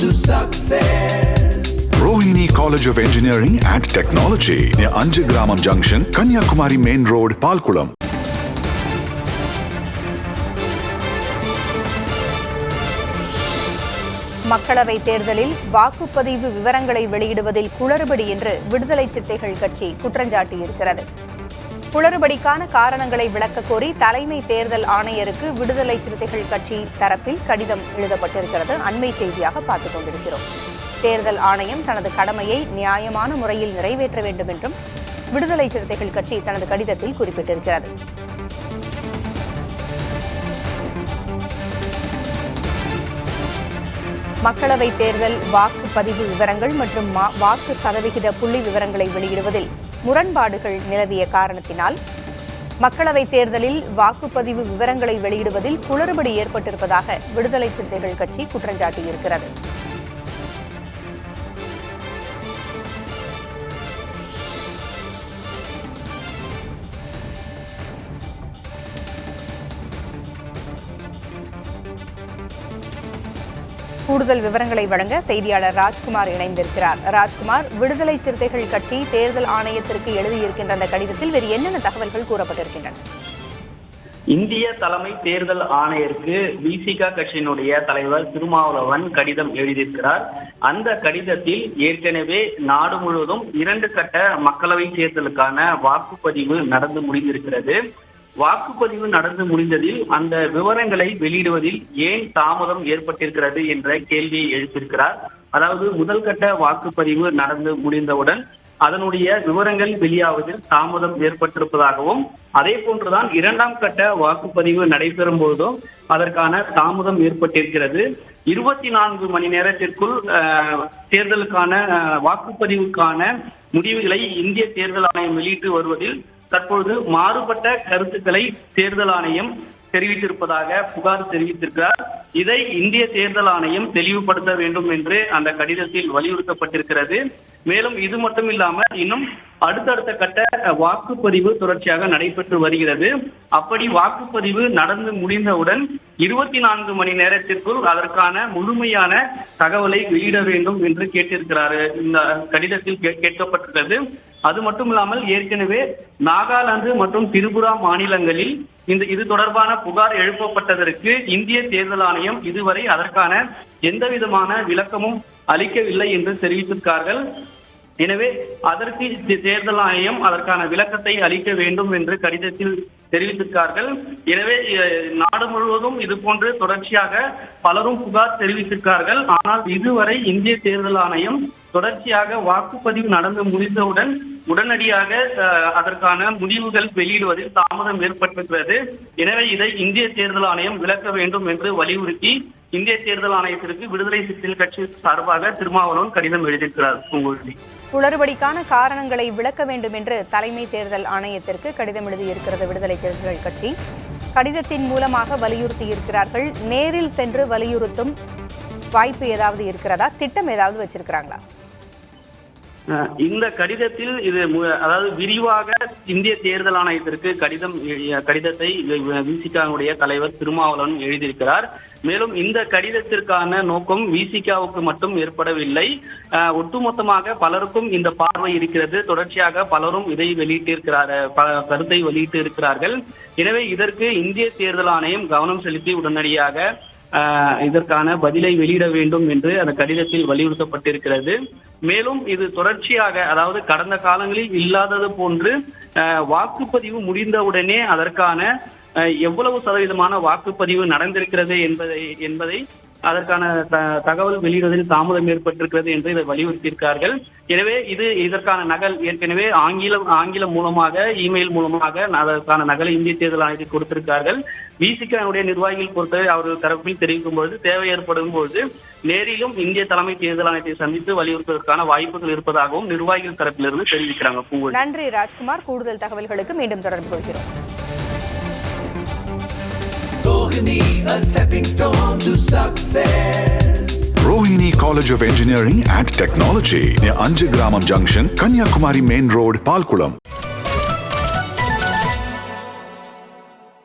to success. Rohini College of Engineering and Technology near Anjagramam Junction, Kanyakumari Main Road, Palkulam. மக்களவை தேர்தலில் வாக்குப்பதிவு விவரங்களை வெளியிடுவதில் குளறுபடி என்று விடுதலை சிறுத்தைகள் கட்சி குற்றஞ்சாட்டியிருக்கிறது. குளறுபடிக்கான காரணங்களை விளக்க கோரி தலைமை தேர்தல் ஆணையருக்கு விடுதலை சிறுத்தைகள் கட்சி தரப்பில் கடிதம் எழுதப்பட்டிருக்கிறது. அண்மை செய்தியாக பார்த்துக் கொண்டிருக்கிறோம். தேர்தல் ஆணையம் தனது கடமையை நியாயமான முறையில் நிறைவேற்ற வேண்டும் என்றும் விடுதலை சிறுத்தைகள் கட்சி தனது கடிதத்தில் குறிப்பிட்டிருக்கிறது. மக்களவை தேர்தல் வாக்குப்பதிவு விவரங்கள் மற்றும் வாக்கு சதவிகித புள்ளி விவரங்களை வெளியிடுவதில் முரண்பாடுகள் நிலவிய காரணத்தினால் மக்களவை தேர்தலில் வாக்குப்பதிவு விவரங்களை வெளியிடுவதில் குளறுபடி ஏற்பட்டிருப்பதாக விடுதலை சிறுத்தைகள் கட்சி குற்றஞ்சாட்டியிருக்கிறது. கூடுதல் விவரங்களை வழங்க செய்தியாளர் ராஜ்குமார் இணைந்திருக்கிறார். ராஜ்குமார், விடுதலை சிறுத்தைகள் கட்சி தேர்தல் ஆணையத்திற்கு எழுதியிருக்கின்ற அந்த கடிதத்தில் வேறு என்னென்ன தகவல்கள் கூறப்பட்டிருக்கின்றன? இந்திய தலைமை தேர்தல் ஆணையருக்கு விசிக கட்சியினுடைய தலைவர் திருமாவளவன் கடிதம் எழுதியிருக்கிறார். அந்த கடிதத்தில் ஏற்கனவே நாடு முழுவதும் 2 கட்ட மக்களவை தேர்தலுக்கான வாக்குப்பதிவு நடந்து முடிந்திருக்கிறது. வாக்குப்பதிவு நடந்து முடிந்ததில் அந்த விவரங்களை வெளியிடுவதில் ஏன் தாமதம் ஏற்பட்டிருக்கிறது என்ற கேள்வியை எழுப்பியிருக்கிறார். அதாவது முதல் கட்ட வாக்குப்பதிவு நடந்து முடிந்தவுடன் அதனுடைய விவரங்கள் வெளியாவதில் தாமதம் ஏற்பட்டிருப்பதாகவும், அதே போன்றுதான் 2ஆம் கட்ட வாக்குப்பதிவு நடைபெறும் போதும் அதற்கான தாமதம் ஏற்பட்டிருக்கிறது. 24 மணி நேரத்திற்குள் தேர்தலுக்கான வாக்குப்பதிவுக்கான முடிவுகளை இந்திய தேர்தல் ஆணையம் வெளியிட்டு வருவதில் தற்பொழுது மாறுபட்ட கருத்துக்களை தேர்தல் ஆணையம் தெரிவித்திருப்பதாக புகார் தெரிவித்திருக்கிறார். இதை இந்திய தேர்தல் ஆணையம் தெளிவுபடுத்த வேண்டும் என்று அந்த கடிதத்தில் வலியுறுத்தப்பட்டிருக்கிறது. மேலும் இது மட்டும் இல்லாமல் இன்னும் அடுத்தடுத்த கட்ட வாக்குப்பதிவு தொடர்ச்சியாக நடைபெற்று வருகிறது. அப்படி வாக்குப்பதிவு நடந்து முடிந்தவுடன் 24 மணி நேரத்திற்குள் அதற்கான முழுமையான தகவலை வெளியிட வேண்டும் என்று கேட்டிருக்கிறார். இந்த கடிதத்தில் கேட்கப்பட்டுள்ளது. அது மட்டும் இல்லாமல் ஏற்கனவே நாகாலாந்து மற்றும் திரிபுரா மாநிலங்களில் இது தொடர்பான புகார் எழுப்பப்பட்டதற்கு இந்திய தேர்தல் ஆணையம் இதுவரை அதற்கான எந்த விதமான விளக்கமும் அளிக்கவில்லை என்று தெரிவித்திருக்கிறார்கள். எனவே அதற்கு தேர்தல் ஆணையம் அதற்கான விளக்கத்தை அளிக்க வேண்டும் என்று கடிதத்தில் தெரிவித்திருக்கிறார்கள். எனவே நாடு முழுவதும் இது போன்று தொடர்ச்சியாக பலரும் புகார் தெரிவித்திருக்கிறார்கள். ஆனால் இதுவரை இந்திய தேர்தல் ஆணையம் தொடர்ச்சியாக வாக்குப்பதிவு நடந்து முடிந்தவுடன் உடனடியாக அதற்கான முடிவுகள் வெளியிடுவதில் தாமதம் ஏற்பட்டிருக்கிறது. எனவே இதை இந்திய தேர்தல் ஆணையம் விளக்க வேண்டும் என்று வலியுறுத்தி இந்திய தேர்தல் ஆணையத்திற்கு விடுதலை சிறுத்தைகள் கட்சி சார்பாக திருமாவளவன் கடிதம் எழுதியிருக்கிறார். குளறுபடிக்கான காரணங்களை விளக்க வேண்டும் என்று தலைமை தேர்தல் ஆணையத்திற்கு கடிதம் எழுதியிருக்கிறது விடுதலை சிறுத்தைகள் கட்சி. கடிதத்தின் மூலமாக வலியுறுத்தி இருக்கிறார்கள். நேரில் சென்று வலியுறுத்தும் வாய்ப்பு ஏதாவது இருக்கிறதா? திட்டம் ஏதாவது வச்சிருக்கிறாங்களா? இந்த கடிதத்தில் அதாவது விரிவாக இந்திய தேர்தல் ஆணையத்திற்கு கடிதத்தை விசிகாவுடைய தலைவர் திருமாவளவன் எழுதியிருக்கிறார். மேலும் இந்த கடிதத்திற்கான நோக்கம் விசிகாவுக்கு மட்டும் ஏற்படவில்லை, ஒட்டுமொத்தமாக பலருக்கும் இந்த பார்வை இருக்கிறது. தொடர்ச்சியாக பலரும் இதை கருத்தை வெளியிட்டு இருக்கிறார்கள். எனவே இதற்கு இந்திய தேர்தல் ஆணையம் கவனம் செலுத்தி உடனடியாக இதற்கான பதிலை வெளியிட வேண்டும் என்று அந்த கடிதத்தில் வலியுறுத்தப்பட்டிருக்கிறது. மேலும் இது தொடர்ச்சியாக, அதாவது கடந்த காலங்களில் இல்லாதது போன்று வாக்குப்பதிவு முடிந்தவுடனே அதற்கான எவ்வளவு சதவீதமான வாக்குப்பதிவு நடந்திருக்கிறது என்பதை அதற்கான தகவல் வெளியிடுவதில் தாமதம் ஏற்பட்டிருக்கிறது என்று இதை வலியுறுத்தியிருக்கிறார்கள். எனவே இதற்கான நகல் ஏற்கனவே ஆங்கிலம் மூலமாக இமெயில் மூலமாக அதற்கான நகலை இந்திய தேர்தல் ஆணையத்தில் கொடுத்திருக்கிறார்கள். விசிகாவுடைய நிர்வாகிகள் பொறுத்தவரை அவர்கள் தரப்பில் தெரிவிக்கும் பொழுது தேவை ஏற்படும் பொழுது நேரிலும் இந்திய தலைமை தேர்தல் ஆணையத்தை சந்தித்து வலியுறுத்துவதற்கான வாய்ப்புகள் இருப்பதாகவும் நிர்வாகிகள் தரப்பிலிருந்து தெரிவிக்கிறாங்க. நன்றி ராஜ்குமார். கூடுதல் தகவல்களுக்கு மீண்டும் தொடர்பு கொள்கிறோம். Rohini, a stepping stone to success. Rohini College of Engineering and Technology near Anjagramam Junction, Kanyakumari Main Road, Palkulam.